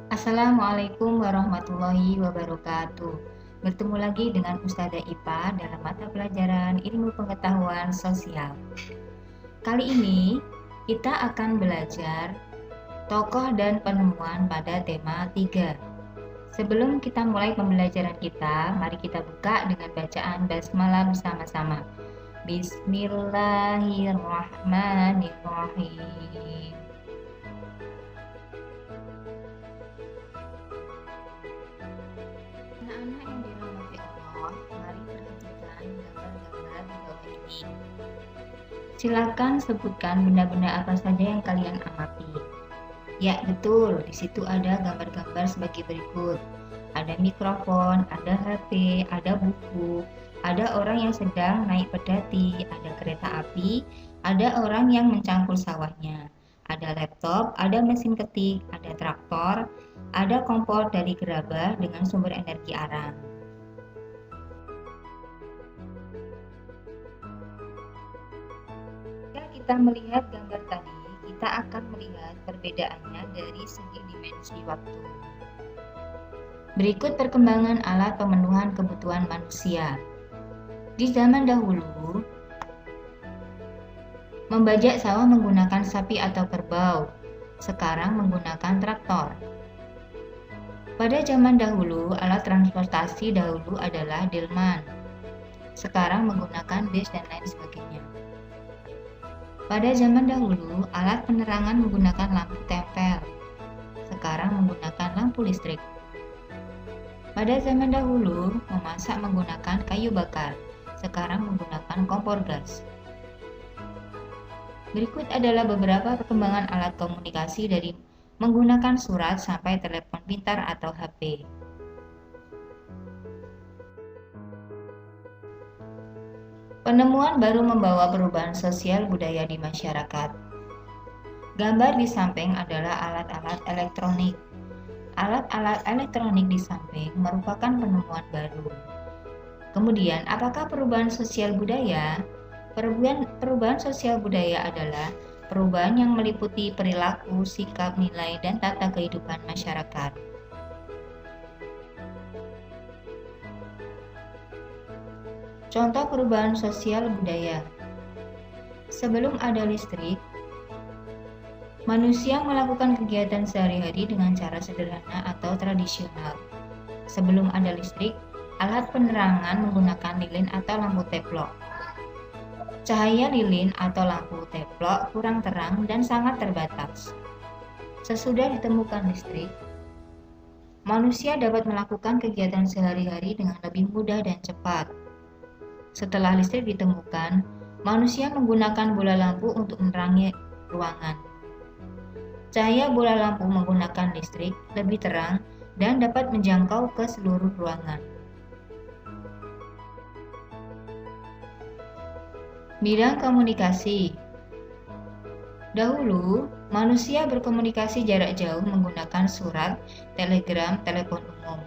Assalamualaikum warahmatullahi wabarakatuh. Bertemu lagi dengan Ustazah Ipa dalam mata pelajaran Ilmu Pengetahuan Sosial. Kali ini kita akan belajar tokoh dan penemuan pada tema 3. Sebelum kita mulai pembelajaran kita, mari kita buka dengan bacaan basmalah bersama-sama. Bismillahirrahmanirrahim. Anak-anak yang dirahmati Allah, mari perhatikan gambar-gambar di bawah ini. Silakan sebutkan benda-benda apa saja yang kalian amati. Ya, betul. Di situ ada gambar-gambar sebagai berikut. Ada mikrofon, ada HP, ada buku, ada orang yang sedang naik pedati, ada kereta api, ada orang yang mencangkul sawahnya, ada laptop, ada mesin ketik, ada traktor, ada kompor dari gerabah dengan sumber energi arang. Jika kita melihat gambar tadi, kita akan melihat perbedaannya dari segi dimensi waktu. Berikut perkembangan alat pemenuhan kebutuhan manusia. Di zaman dahulu, membajak sawah menggunakan sapi atau kerbau. Sekarang menggunakan traktor. Pada zaman dahulu, alat transportasi dahulu adalah delman. Sekarang menggunakan bis dan lain sebagainya. Pada zaman dahulu, alat penerangan menggunakan lampu tempel. Sekarang menggunakan lampu listrik. Pada zaman dahulu, memasak menggunakan kayu bakar. Sekarang menggunakan kompor gas. Berikut adalah beberapa perkembangan alat komunikasi dari menggunakan surat sampai telepon pintar atau HP. Penemuan baru membawa perubahan sosial budaya di masyarakat. Gambar di samping adalah alat-alat elektronik. Alat-alat elektronik di samping merupakan penemuan baru. Kemudian, apakah perubahan sosial budaya? Perubahan sosial budaya adalah perubahan yang meliputi perilaku, sikap, nilai, dan tata kehidupan masyarakat. Contoh perubahan sosial budaya. Sebelum ada listrik, manusia melakukan kegiatan sehari-hari dengan cara sederhana atau tradisional. Sebelum ada listrik, alat penerangan menggunakan lilin atau lampu teplok. Cahaya lilin atau lampu teplok kurang terang dan sangat terbatas. Sesudah ditemukan listrik, manusia dapat melakukan kegiatan sehari-hari dengan lebih mudah dan cepat. Setelah listrik ditemukan, manusia menggunakan bola lampu untuk menerangi ruangan. Cahaya bola lampu menggunakan listrik lebih terang dan dapat menjangkau ke seluruh ruangan. Bidang komunikasi. Dahulu, manusia berkomunikasi jarak jauh menggunakan surat, telegram, telepon umum.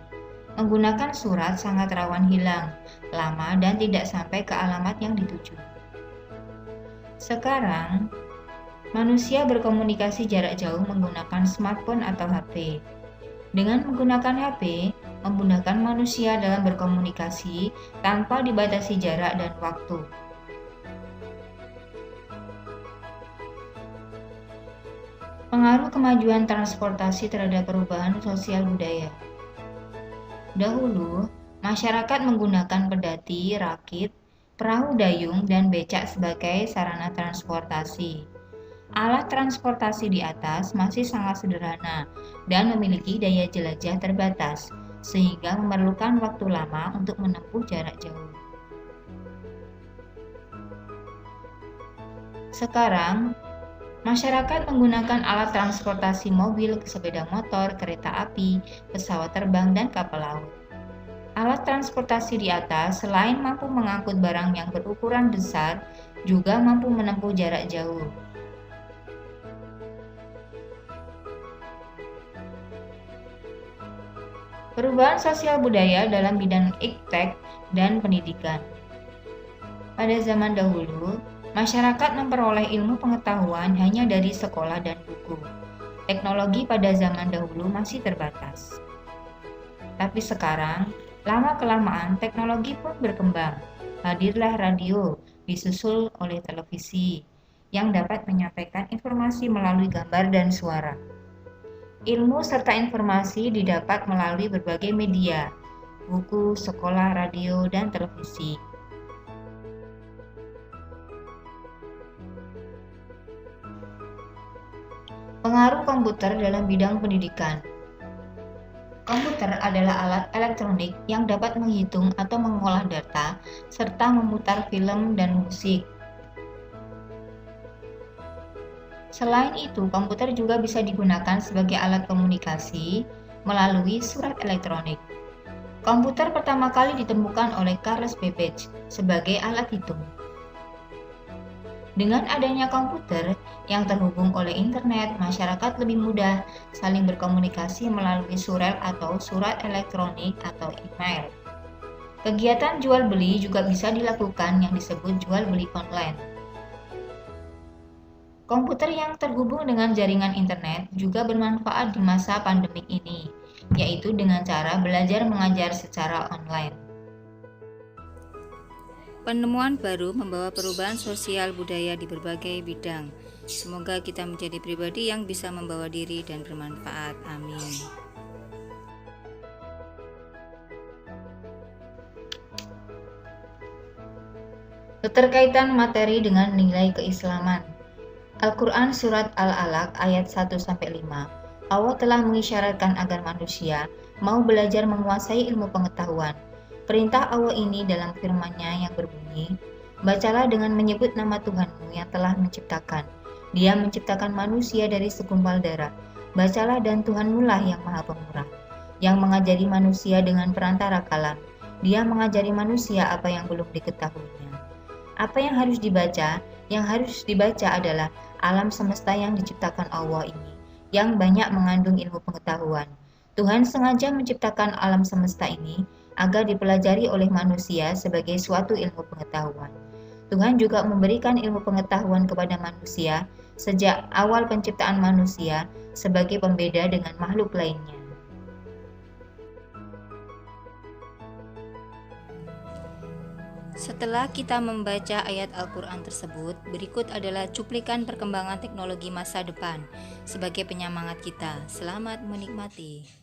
Menggunakan surat sangat rawan hilang, lama, dan tidak sampai ke alamat yang dituju. Sekarang, manusia berkomunikasi jarak jauh menggunakan smartphone atau HP. Dengan menggunakan HP, memudahkan manusia dalam berkomunikasi tanpa dibatasi jarak dan waktu. Pengaruh kemajuan transportasi terhadap perubahan sosial budaya. Dahulu, masyarakat menggunakan pedati, rakit, perahu dayung, dan becak sebagai sarana transportasi. Alat transportasi di atas masih sangat sederhana dan memiliki daya jelajah terbatas, sehingga memerlukan waktu lama untuk menempuh jarak jauh. Sekarang, masyarakat menggunakan alat transportasi mobil, sepeda motor, kereta api, pesawat terbang, dan kapal laut. Alat transportasi di atas selain mampu mengangkut barang yang berukuran besar, juga mampu menempuh jarak jauh. Perubahan sosial budaya dalam bidang iptek dan pendidikan. Pada zaman dahulu, masyarakat memperoleh ilmu pengetahuan hanya dari sekolah dan buku. Teknologi pada zaman dahulu masih terbatas. Tapi sekarang, lama-kelamaan teknologi pun berkembang. Hadirlah radio, disusul oleh televisi, yang dapat menyampaikan informasi melalui gambar dan suara. Ilmu serta informasi didapat melalui berbagai media, buku, sekolah, radio, dan televisi. Pengaruh komputer dalam bidang pendidikan. Komputer adalah alat elektronik yang dapat menghitung atau mengolah data serta memutar film dan musik. Selain itu, komputer juga bisa digunakan sebagai alat komunikasi melalui surat elektronik. Komputer pertama kali ditemukan oleh Charles Babbage sebagai alat hitung. Dengan adanya komputer yang terhubung oleh internet, masyarakat lebih mudah saling berkomunikasi melalui surel atau surat elektronik atau email. Kegiatan jual beli juga bisa dilakukan yang disebut jual beli online. Komputer yang terhubung dengan jaringan internet juga bermanfaat di masa pandemik ini, yaitu dengan cara belajar mengajar secara online. Penemuan baru membawa perubahan sosial budaya di berbagai bidang. Semoga kita menjadi pribadi yang bisa membawa diri dan bermanfaat. Amin. Keterkaitan materi dengan nilai keislaman. Al-Quran Surat Al-Alaq ayat 1-5. Allah telah mengisyaratkan agar manusia mau belajar menguasai ilmu pengetahuan. Perintah Allah ini dalam firman-Nya yang berbunyi, bacalah dengan menyebut nama Tuhanmu yang telah menciptakan. Dia menciptakan manusia dari segumpal darah. Bacalah dan Tuhanmu lah yang maha pemurah, yang mengajari manusia dengan perantara kalam. Dia mengajari manusia apa yang belum diketahuinya. Apa yang harus dibaca? Yang harus dibaca adalah alam semesta yang diciptakan Allah ini, yang banyak mengandung ilmu pengetahuan. Tuhan sengaja menciptakan alam semesta ini agar dipelajari oleh manusia sebagai suatu ilmu pengetahuan. Tuhan juga memberikan ilmu pengetahuan kepada manusia sejak awal penciptaan manusia sebagai pembeda dengan makhluk lainnya. Setelah kita membaca ayat Al-Quran tersebut, berikut adalah cuplikan perkembangan teknologi masa depan sebagai penyemangat kita. Selamat menikmati.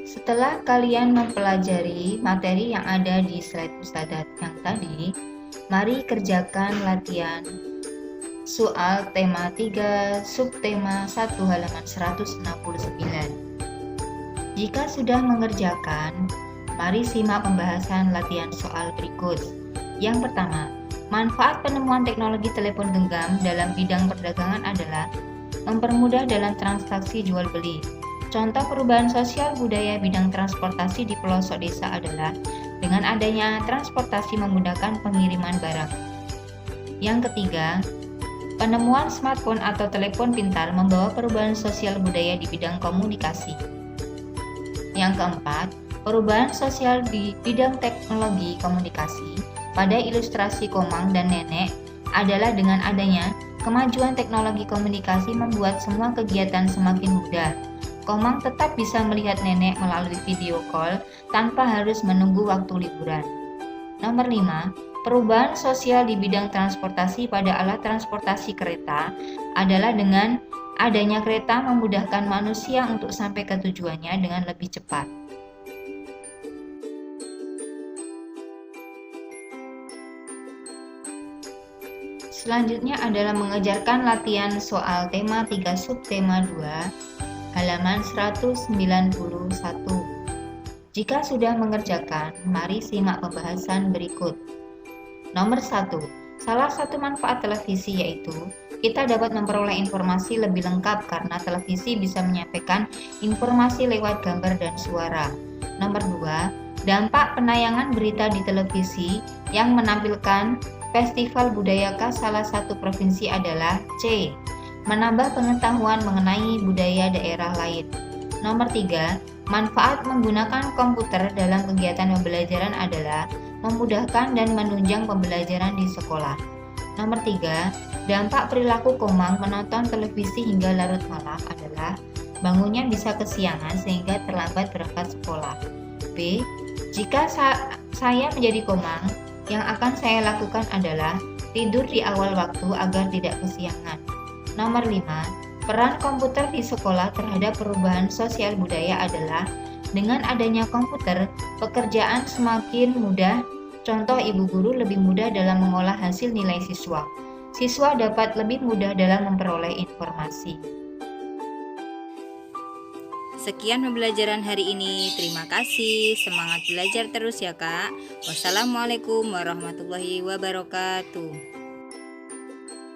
Setelah kalian mempelajari materi yang ada di slide Ustadzah yang tadi, mari kerjakan latihan soal tema 3, subtema 1 halaman 169. Jika sudah mengerjakan, mari simak pembahasan latihan soal berikut. Yang pertama, manfaat penemuan teknologi telepon genggam dalam bidang perdagangan adalah mempermudah dalam transaksi jual beli. Contoh perubahan sosial budaya bidang transportasi di pelosok desa adalah dengan adanya transportasi menggunakan pengiriman barang. Yang ketiga, penemuan smartphone atau telepon pintar membawa perubahan sosial budaya di bidang komunikasi. Yang keempat, perubahan sosial di bidang teknologi komunikasi pada ilustrasi Komang dan Nenek adalah dengan adanya kemajuan teknologi komunikasi membuat semua kegiatan semakin mudah. Komang tetap bisa melihat Nenek melalui video call tanpa harus menunggu waktu liburan. Nomor 5, perubahan sosial di bidang transportasi pada alat transportasi kereta adalah dengan adanya kereta memudahkan manusia untuk sampai ke tujuannya dengan lebih cepat. Selanjutnya adalah mengerjakan latihan soal tema 3 subtema 2 halaman 191. Jika sudah mengerjakan, mari simak pembahasan berikut. Nomor 1. Salah satu manfaat televisi yaitu kita dapat memperoleh informasi lebih lengkap karena televisi bisa menyampaikan informasi lewat gambar dan suara. Nomor 2. Dampak penayangan berita di televisi yang menampilkan festival budaya khas salah satu provinsi adalah C. Menambah pengetahuan mengenai budaya daerah lain. Nomor 3. Manfaat menggunakan komputer dalam kegiatan pembelajaran adalah memudahkan dan menunjang pembelajaran di sekolah. Nomor 3, dampak perilaku Komang menonton televisi hingga larut malam adalah bangunnya bisa kesiangan sehingga terlambat berangkat sekolah. B, jika saya menjadi Komang, yang akan saya lakukan adalah tidur di awal waktu agar tidak kesiangan. Nomor 5, peran komputer di sekolah terhadap perubahan sosial budaya adalah dengan adanya komputer, pekerjaan semakin mudah. Contoh, ibu guru lebih mudah dalam mengolah hasil nilai siswa. Siswa dapat lebih mudah dalam memperoleh informasi. Sekian pembelajaran hari ini. Terima kasih. Semangat belajar terus ya, Kak. Wassalamualaikum warahmatullahi wabarakatuh.